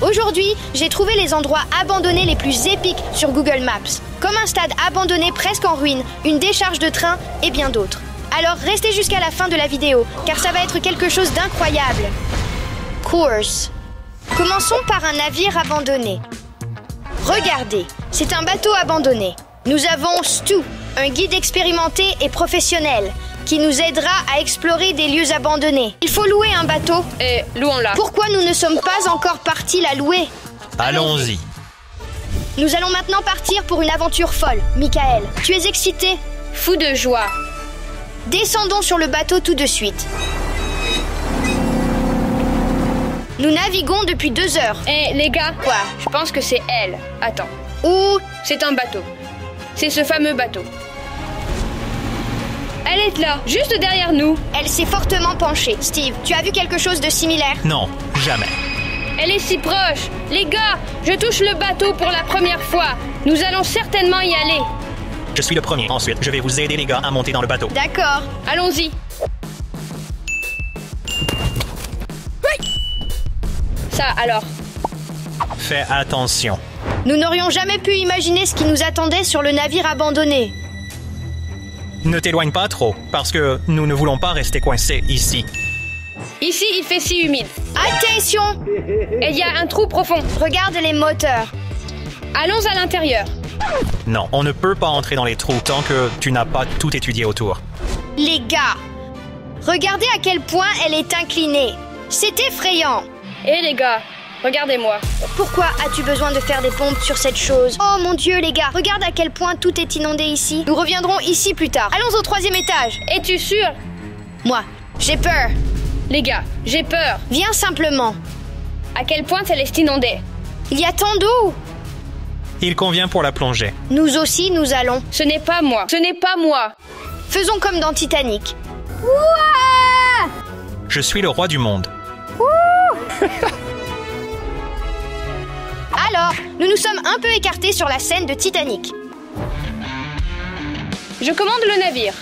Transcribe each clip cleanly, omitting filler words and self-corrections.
Aujourd'hui, j'ai trouvé les endroits abandonnés les plus épiques sur Google Maps, comme un stade abandonné presque en ruine, une décharge de train et bien d'autres. Alors restez jusqu'à la fin de la vidéo, car ça va être quelque chose d'incroyable. Course. Commençons par un navire abandonné. Regardez, c'est un bateau abandonné. Nous avons Stu, un guide expérimenté et professionnel, qui nous aidera à explorer des lieux abandonnés. Il faut louer un bateau. Et louons-la. Pourquoi nous ne sommes pas encore partis la louer? Allons-y. Nous allons maintenant partir pour une aventure folle. Michael, tu es excité? Fou de joie. Descendons sur le bateau tout de suite. Nous naviguons depuis 2 heures. Les gars, Quoi? je pense que c'est elle. Attends, Où? c'est un bateau. C'est ce fameux bateau. Elle est là, juste derrière nous. Elle s'est fortement penchée. Steve, tu as vu quelque chose de similaire? Non, jamais. Elle est si proche. Les gars, je touche le bateau pour la première fois. Nous allons certainement y aller. Je suis le premier. Ensuite, je vais vous aider les gars à monter dans le bateau. D'accord. Allons-y. Ça, alors. Fais attention. Nous n'aurions jamais pu imaginer ce qui nous attendait sur le navire abandonné. Ne t'éloigne pas trop, parce que nous ne voulons pas rester coincés ici. Ici, il fait si humide. Attention! Et il y a un trou profond. Regarde les moteurs. Allons à l'intérieur. Non, on ne peut pas entrer dans les trous tant que tu n'as pas tout étudié autour. Les gars, regardez à quel point elle est inclinée. C'est effrayant. Les gars, regardez-moi. Pourquoi as-tu besoin de faire des pompes sur cette chose? Oh mon Dieu, les gars, regarde à quel point tout est inondé ici. Nous reviendrons ici plus tard. Allons au 3e étage. Es-tu sûr? Moi, j'ai peur. Les gars, j'ai peur. Viens simplement. À quel point elle est inondée? Il y a tant d'eau. Il convient pour la plongée. Nous aussi, nous allons. Ce n'est pas moi. Ce n'est pas moi. Faisons comme dans Titanic. Je suis le roi du monde. Alors, nous nous sommes un peu écartés sur la scène de Titanic. Je commande le navire.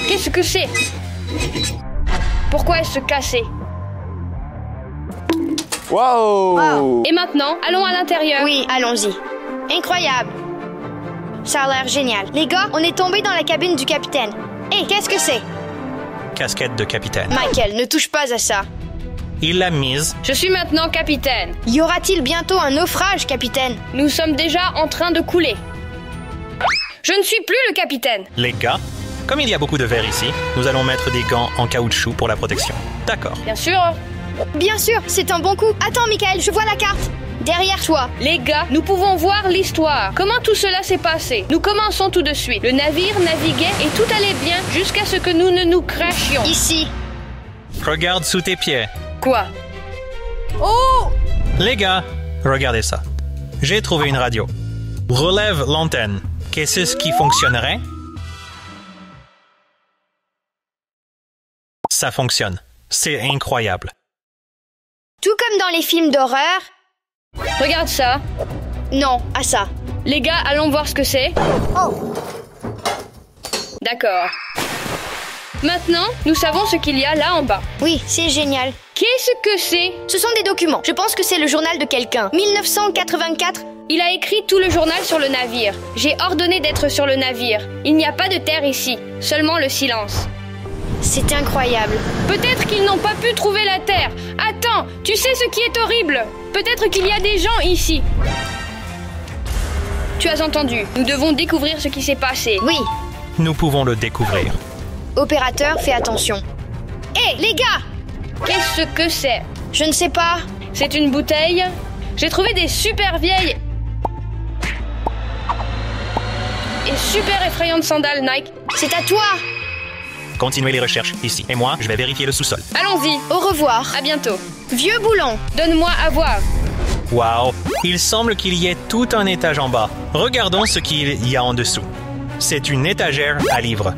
Qu'est-ce que c'est? Pourquoi est-ce cassé? Wow! Et maintenant, allons à l'intérieur. Oui, allons-y. Incroyable. Ça a l'air génial. Les gars, on est tombés dans la cabine du capitaine. Hé, qu'est-ce que c'est? Casquette de capitaine. Michael, ne touche pas à ça. Il l'a mise. Je suis maintenant capitaine. Y aura-t-il bientôt un naufrage, capitaine? Nous sommes déjà en train de couler. Je ne suis plus le capitaine. Les gars, comme il y a beaucoup de verre ici, nous allons mettre des gants en caoutchouc pour la protection. D'accord. Bien sûr. Bien sûr, c'est un bon coup. Attends, Michael, je vois la carte. Derrière toi. Les gars, nous pouvons voir l'histoire. Comment tout cela s'est passé? Nous commençons tout de suite. Le navire naviguait et tout allait bien jusqu'à ce que nous ne nous crashions. Ici. Regarde sous tes pieds. Quoi? Oh! Les gars, regardez ça. J'ai trouvé une radio. Relève l'antenne. Qu'est-ce qui fonctionnerait? Ça fonctionne. C'est incroyable. Tout comme dans les films d'horreur. Regarde ça. Non, à ça. Les gars, allons voir ce que c'est. Oh! D'accord. Maintenant, nous savons ce qu'il y a là en bas. Oui, c'est génial. Qu'est-ce que c'est? Ce sont des documents. Je pense que c'est le journal de quelqu'un. 1984. Il a écrit tout le journal sur le navire. J'ai ordonné d'être sur le navire. Il n'y a pas de terre ici, seulement le silence. C'est incroyable. Peut-être qu'ils n'ont pas pu trouver la terre. Attends, tu sais ce qui est horrible? Peut-être qu'il y a des gens ici. Tu as entendu. Nous devons découvrir ce qui s'est passé. Oui. Nous pouvons le découvrir. Opérateur, fais attention. Hé, les gars! Qu'est-ce que c'est? Je ne sais pas. C'est une bouteille. J'ai trouvé des super vieilles et super effrayantes sandales Nike. C'est à toi. Continuez les recherches ici. Et moi, je vais vérifier le sous-sol. Allons-y. Au revoir. À bientôt. Vieux boulon. Donne-moi à voir. Wow! Il semble qu'il y ait tout un étage en bas. Regardons ce qu'il y a en dessous. C'est une étagère à livres.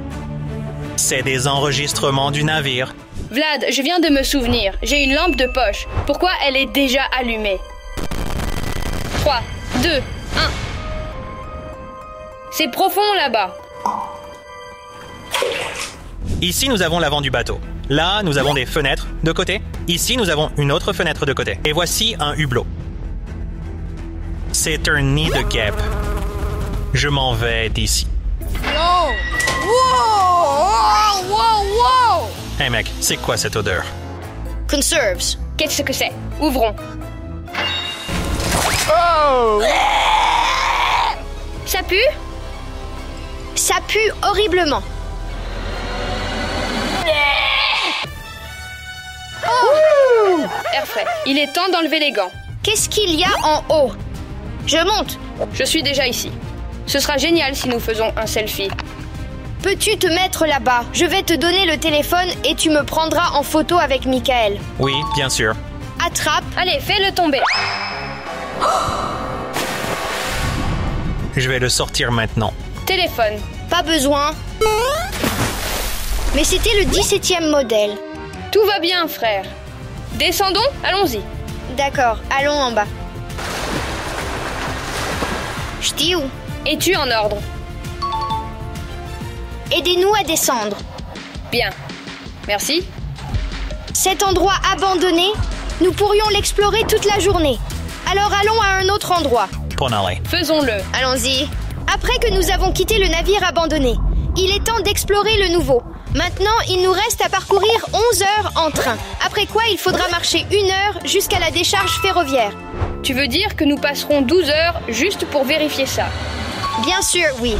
C'est des enregistrements du navire. Vlad, je viens de me souvenir. J'ai une lampe de poche. Pourquoi elle est déjà allumée? 3, 2, 1. C'est profond là-bas. Ici, nous avons l'avant du bateau. Là, nous avons des fenêtres de côté. Ici, nous avons une autre fenêtre de côté. Et voici un hublot. C'est un nid de guêpes. Je m'en vais d'ici. Wow! Wow! Wow! Wow! Hey mec, c'est quoi cette odeur? Conserves. Qu'est-ce que c'est? Ouvrons. Oh! Ça pue? Ça pue horriblement. Air frais. Il est temps d'enlever les gants. Qu'est-ce qu'il y a en haut? Je monte. Je suis déjà ici. Ce sera génial si nous faisons un selfie. Peux-tu te mettre là-bas? Je vais te donner le téléphone et tu me prendras en photo avec Michael. Oui, bien sûr. Attrape. Allez, fais-le tomber. Je vais le sortir maintenant. Téléphone. Pas besoin. Mais c'était le 17e modèle. Tout va bien, frère. Descendons, allons-y. D'accord, allons en bas. Je dis où? Es-tu en ordre? Aidez-nous à descendre. Bien. Merci. Cet endroit abandonné, nous pourrions l'explorer toute la journée. Alors allons à un autre endroit. Pour aller. Faisons-le. Allons-y. Après que nous avons quitté le navire abandonné, il est temps d'explorer le nouveau. Maintenant, il nous reste à parcourir 11 heures en train. Après quoi, il faudra marcher 1 heure jusqu'à la décharge ferroviaire. Tu veux dire que nous passerons 12 heures juste pour vérifier ça? Bien sûr, oui.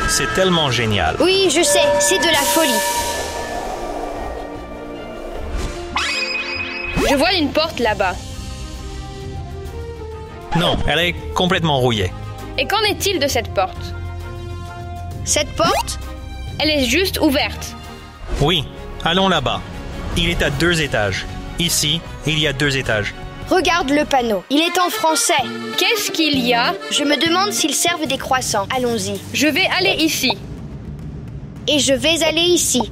C'est tellement génial. Oui, je sais, c'est de la folie. Je vois une porte là-bas. Non, elle est complètement rouillée. Et qu'en est-il de cette porte? Cette porte? Elle est juste ouverte. Oui, allons là-bas. Il est à 2 étages. Ici, il y a 2 étages. Regarde le panneau, il est en français. Qu'est-ce qu'il y a? Je me demande s'ils servent des croissants. Allons-y. Je vais aller ici. Et je vais aller ici.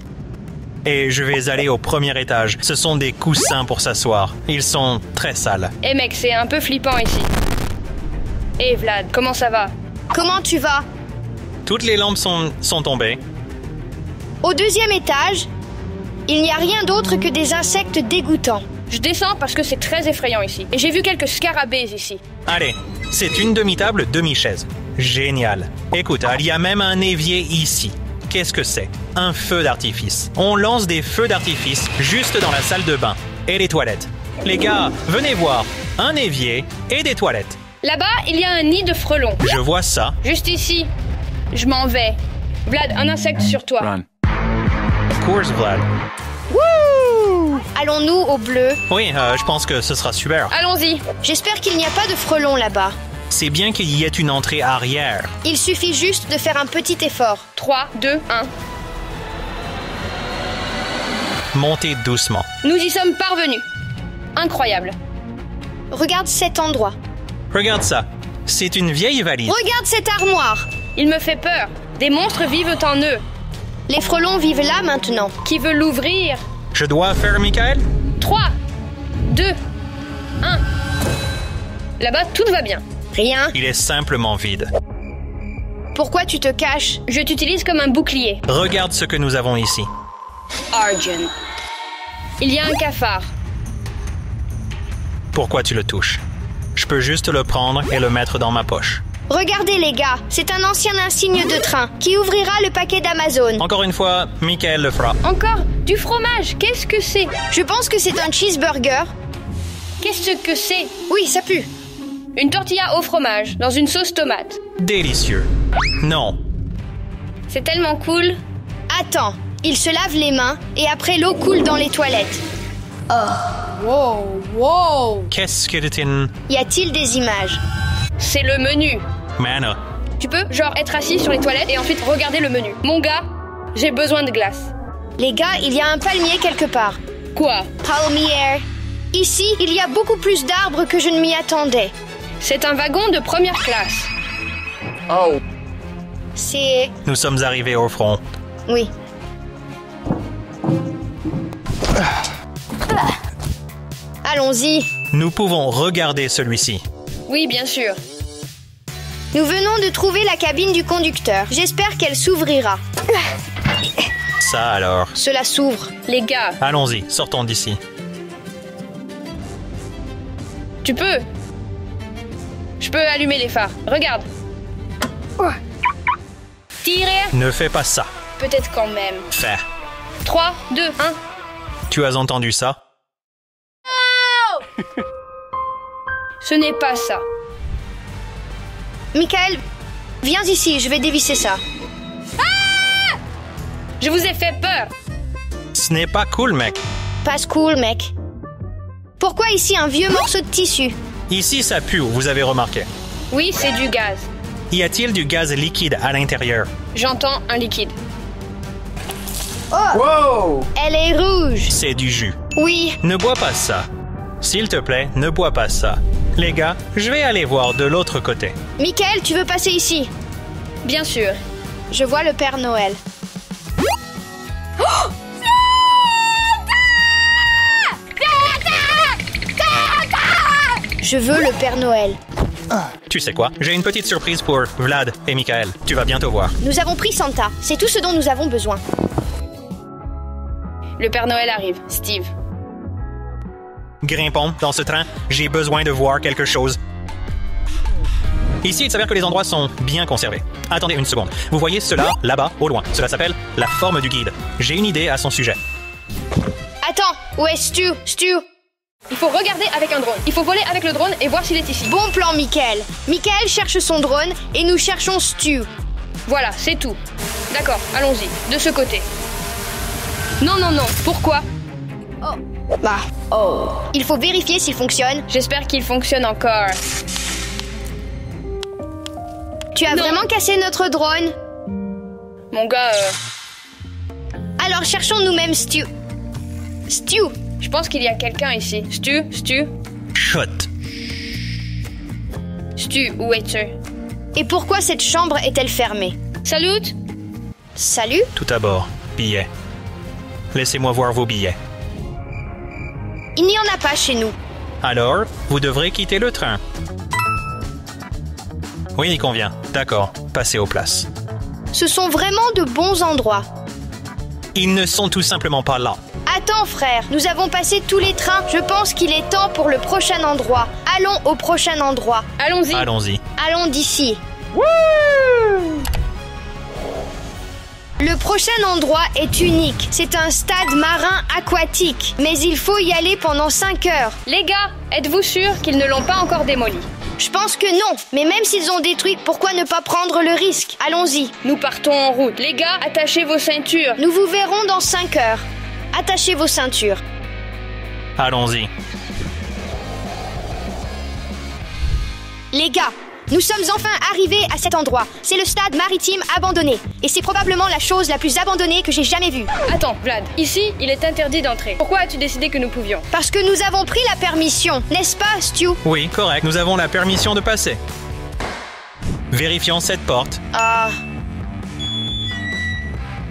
Et je vais aller au premier étage. Ce sont des coussins pour s'asseoir. Ils sont très sales. Eh mec, c'est un peu flippant ici. Eh Vlad, comment ça va? Comment tu vas? Toutes les lampes sont tombées. Au 2e étage, il n'y a rien d'autre que des insectes dégoûtants. Je descends parce que c'est très effrayant ici. Et j'ai vu quelques scarabées ici. Allez, c'est une demi-table, demi-chaise. Génial. Écoute, il y a même un évier ici. Qu'est-ce que c'est? Un feu d'artifice. On lance des feux d'artifice juste dans la salle de bain et les toilettes. Les gars, venez voir. Un évier et des toilettes. Là-bas, il y a un nid de frelons. Je vois ça. Juste ici. Je m'en vais. Vlad, un insecte sur toi. Run. Course, Vlad. Wouh! Allons-nous au bleu? Oui, je pense que ce sera super. Allons-y. J'espère qu'il n'y a pas de frelons là-bas. C'est bien qu'il y ait une entrée arrière. Il suffit juste de faire un petit effort. 3, 2, 1. Montez doucement. Nous y sommes parvenus. Incroyable. Regarde cet endroit. Regarde ça. C'est une vieille valise. Regarde cette armoire. Il me fait peur. Des monstres vivent en eux. Les frelons vivent là maintenant. Qui veut l'ouvrir? Je dois faire Michael? 3, 2, 1. Là-bas, tout va bien. Rien. Il est simplement vide. Pourquoi tu te caches? Je t'utilise comme un bouclier. Regarde ce que nous avons ici. Argent. Il y a un cafard. Pourquoi tu le touches? Je peux juste le prendre et le mettre dans ma poche. Regardez les gars, c'est un ancien insigne de train qui ouvrira le paquet d'Amazon. Encore une fois, Michael le fera. Encore du fromage. Qu'est-ce que c'est? Je pense que c'est un cheeseburger. Qu'est-ce que c'est? Oui, ça pue. Une tortilla au fromage dans une sauce tomate. Délicieux. Non. C'est tellement cool. Attends, il se lave les mains et après l'eau coule dans les toilettes. Qu'est-ce que c'est une... Y a-t-il des images? C'est le menu. Mana. Tu peux, genre, être assis sur les toilettes et ensuite regarder le menu. Mon gars, j'ai besoin de glace. Les gars, il y a un palmier quelque part. Quoi? Palmier. Ici, il y a beaucoup plus d'arbres que je ne m'y attendais. C'est un wagon de première classe. Oh! C'est... Nous sommes arrivés au front. Oui. Allons-y. Nous pouvons regarder celui-ci. Oui, bien sûr. Nous venons de trouver la cabine du conducteur. J'espère qu'elle s'ouvrira. Ça alors. Cela s'ouvre. Les gars, Allons-y, sortons d'ici. tu peux. Je peux allumer les phares. Regarde. Tirer. Ne fais pas ça. Peut-être quand même. Fais. 3, 2, 1. Tu as entendu ça? Ce n'est pas ça. Michael, viens ici, je vais dévisser ça. Je vous ai fait peur. Ce n'est pas cool, mec. Pas cool, mec. Pourquoi ici un vieux morceau de tissu? Ici, ça pue, vous avez remarqué. Oui, c'est du gaz. Y a-t-il du gaz liquide à l'intérieur? J'entends un liquide. Wow! Elle est rouge. C'est du jus. Oui, Ne bois pas ça. S'il te plaît, ne bois pas ça. Les gars, je vais aller voir de l'autre côté. Michael, tu veux passer ici? Bien sûr. Je vois le Père Noël. Je veux le Père Noël. Tu sais quoi? J'ai une petite surprise pour Vlad et Michael. Tu vas bientôt voir. Nous avons pris Santa. C'est tout ce dont nous avons besoin. Le Père Noël arrive. Steve. Grimpons dans ce train. J'ai besoin de voir quelque chose. Ici, il s'avère que les endroits sont bien conservés. Attendez une seconde. Vous voyez cela là-bas, au loin. Cela s'appelle la forme du guide. J'ai une idée à son sujet. Attends, où est Stu? Stu? Il faut regarder avec un drone. Il faut voler avec le drone et voir s'il est ici. Bon plan, Michael. Michael cherche son drone et nous cherchons Stu. Voilà, c'est tout. D'accord, allons-y. De ce côté. Non, non, non. Pourquoi? Il faut vérifier s'il fonctionne. J'espère qu'il fonctionne encore. Tu as Non. vraiment cassé notre drone? Mon gars, Alors cherchons nous-mêmes Stu. Stu, je pense qu'il y a quelqu'un ici. Stu, Chut! où es-tu? et pourquoi cette chambre est-elle fermée? Salut! Salut? Tout d'abord, billets. Laissez-moi voir vos billets. Il n'y en a pas chez nous. Alors, vous devrez quitter le train. Oui, il convient. D'accord, passez aux places. Ce sont vraiment de bons endroits. Ils ne sont tout simplement pas là. Attends, frère, nous avons passé tous les trains. Je pense qu'il est temps pour le prochain endroit. Allons au prochain endroit. Allons-y. Allons-y. Allons d'ici. Le prochain endroit est unique. C'est un stade marin aquatique. Mais il faut y aller pendant 5 heures. Les gars, êtes-vous sûrs qu'ils ne l'ont pas encore démoli? Je pense que non. Mais même s'ils ont détruit, pourquoi ne pas prendre le risque? Allons-y. Nous partons en route. Les gars, attachez vos ceintures. Nous vous verrons dans 5 heures. Attachez vos ceintures. Allons-y. Les gars, nous sommes enfin arrivés à cet endroit. C'est le stade maritime abandonné. Et c'est probablement la chose la plus abandonnée que j'ai jamais vue. Attends, Vlad. Ici, il est interdit d'entrer. Pourquoi as-tu décidé que nous pouvions? Parce que nous avons pris la permission, n'est-ce pas, Stu? Oui, correct. Nous avons la permission de passer. Vérifions cette porte. Ah,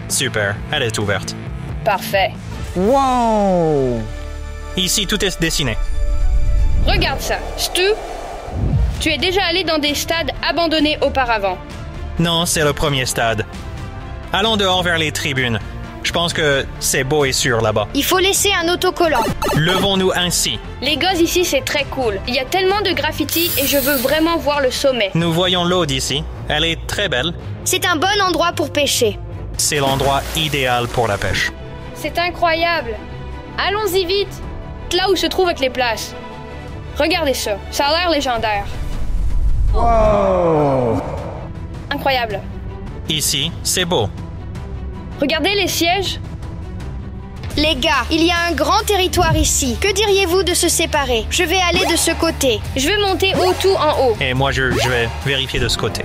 Super, elle est ouverte. Parfait. Wow! Ici, tout est dessiné. Regarde ça. Stu, tu es déjà allé dans des stades abandonnés auparavant. Non, c'est le premier stade. Allons dehors vers les tribunes. Je pense que c'est beau et sûr là-bas. il faut laisser un autocollant. Levons-nous ainsi. Les gosses ici, c'est très cool. Il y a tellement de graffiti et je veux vraiment voir le sommet. Nous voyons l'eau d'ici. Elle est très belle. C'est un bon endroit pour pêcher. C'est l'endroit idéal pour la pêche. C'est incroyable. Allons-y vite. Là où se trouvent toutes les places. Regardez ça. Ça a l'air légendaire. Wow! Incroyable. Ici, c'est beau. Regardez les sièges. Les gars, il y a un grand territoire ici. Que diriez-vous de se séparer? Je vais aller de ce côté. Je vais monter au tout en haut. Et moi, je vais vérifier de ce côté.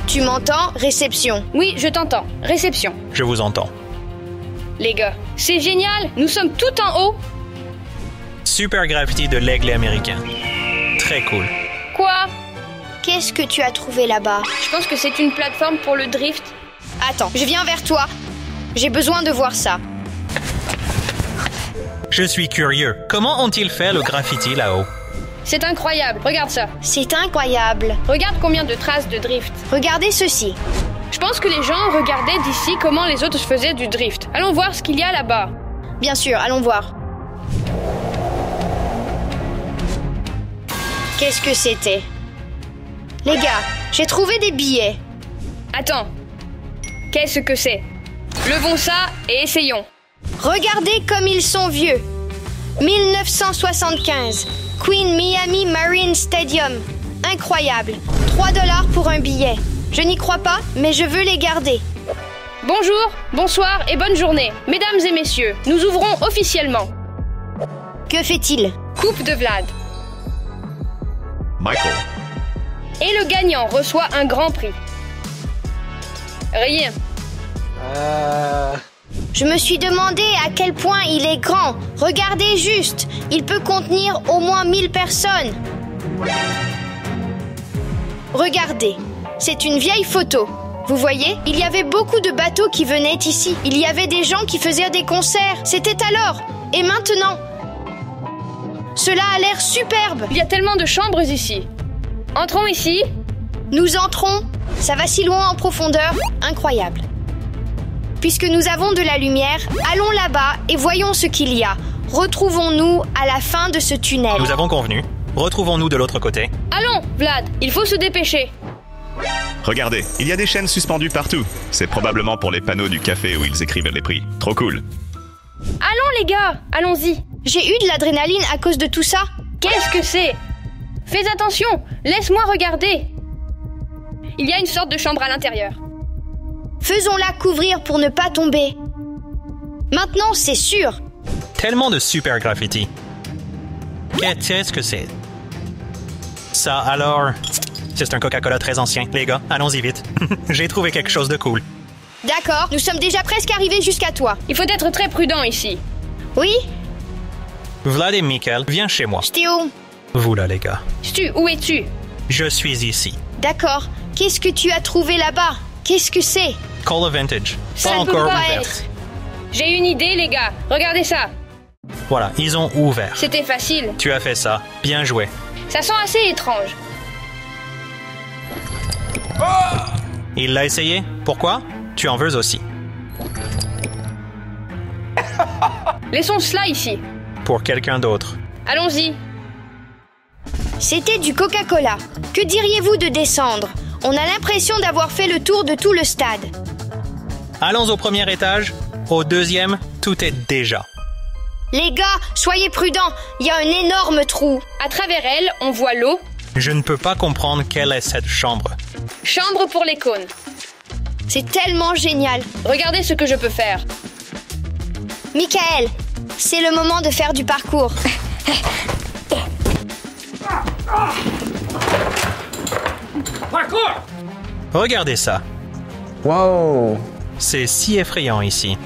Tu m'entends? Réception. Oui, je t'entends. Réception. Je vous entends. Les gars, c'est génial. Nous sommes tout en haut. Super graffiti de l'aigle américain. Très cool. Quoi? Qu'est-ce que tu as trouvé là-bas? Je pense que c'est une plateforme pour le drift. Attends, je viens vers toi. J'ai besoin de voir ça. Je suis curieux. Comment ont-ils fait le graffiti là-haut? C'est incroyable. Regarde ça. C'est incroyable. Regarde combien de traces de drift. Regardez ceci. Je pense que les gens regardaient d'ici comment les autres faisaient du drift. Allons voir ce qu'il y a là-bas. Bien sûr, allons voir. Qu'est-ce que c'était? Les gars, j'ai trouvé des billets. Attends. Qu'est-ce que c'est? Levons ça et essayons. Regardez comme ils sont vieux. 1975. Queen Miami Marine Stadium. Incroyable. 3 $ pour un billet. Je n'y crois pas, mais je veux les garder. Bonjour, bonsoir et bonne journée. Mesdames et messieurs, nous ouvrons officiellement. Que fait-il? Coupe de Vlad. Michael. Et le gagnant reçoit un grand prix. Rien. Je me suis demandé à quel point il est grand. Regardez juste. Il peut contenir au moins 1000 personnes. Regardez. C'est une vieille photo. Vous voyez? Il y avait beaucoup de bateaux qui venaient ici. Il y avait des gens qui faisaient des concerts. C'était alors. Et maintenant? Cela a l'air superbe. Il y a tellement de chambres ici. Entrons ici. Nous entrons. Ça va si loin en profondeur. Incroyable. Puisque nous avons de la lumière, allons là-bas et voyons ce qu'il y a. Retrouvons-nous à la fin de ce tunnel. Nous avons convenu. Retrouvons-nous de l'autre côté. Allons, Vlad, il faut se dépêcher. Regardez, il y a des chaînes suspendues partout. C'est probablement pour les panneaux du café où ils écrivent les prix. Trop cool. Allons les gars, allons-y. J'ai eu de l'adrénaline à cause de tout ça. Qu'est-ce que c'est? Fais attention, laisse-moi regarder. Il y a une sorte de chambre à l'intérieur. Faisons-la couvrir pour ne pas tomber. Maintenant, c'est sûr. Tellement de super graffiti. Qu'est-ce que c'est? Ça, alors... C'est un Coca-Cola très ancien. Les gars, allons-y vite. J'ai trouvé quelque chose de cool. D'accord, nous sommes déjà presque arrivés jusqu'à toi. Il faut être très prudent ici. Oui? Vlad et Michael, viens chez moi. J'étais où? Vous là, les gars. Stu, où es-tu? Je suis ici. D'accord. Qu'est-ce que tu as trouvé là-bas? Qu'est-ce que c'est? Cola Vintage. Ça Pas ne peut encore pas ouverte. être. J'ai une idée, les gars. Regardez ça. Voilà, ils ont ouvert. C'était facile. Tu as fait ça. Bien joué. Ça sent assez étrange. Il l'a essayé. Pourquoi? Tu en veux aussi. Laissons cela ici. Pour quelqu'un d'autre. Allons-y. C'était du Coca-Cola. Que diriez-vous de descendre? On a l'impression d'avoir fait le tour de tout le stade. Allons au premier étage. Au deuxième, tout est déjà. Les gars, soyez prudents. Il y a un énorme trou. À travers elle, on voit l'eau. Je ne peux pas comprendre quelle est cette chambre. Chambre pour les cônes. C'est tellement génial. Regardez ce que je peux faire. Michael, c'est le moment de faire du parcours. Regardez ça. Wow! C'est si effrayant ici.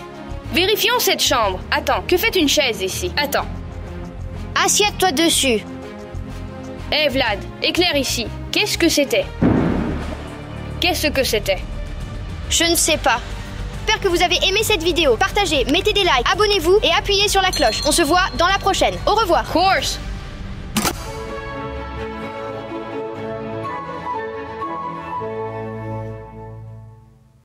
Vérifions cette chambre. Attends, que fait une chaise ici? Attends. Assieds-toi dessus. Hé Vlad, éclaire ici. Qu'est-ce que c'était? Qu'est-ce que c'était? Je ne sais pas. J'espère que vous avez aimé cette vidéo. Partagez, mettez des likes, abonnez-vous et appuyez sur la cloche. On se voit dans la prochaine. Au revoir. Course!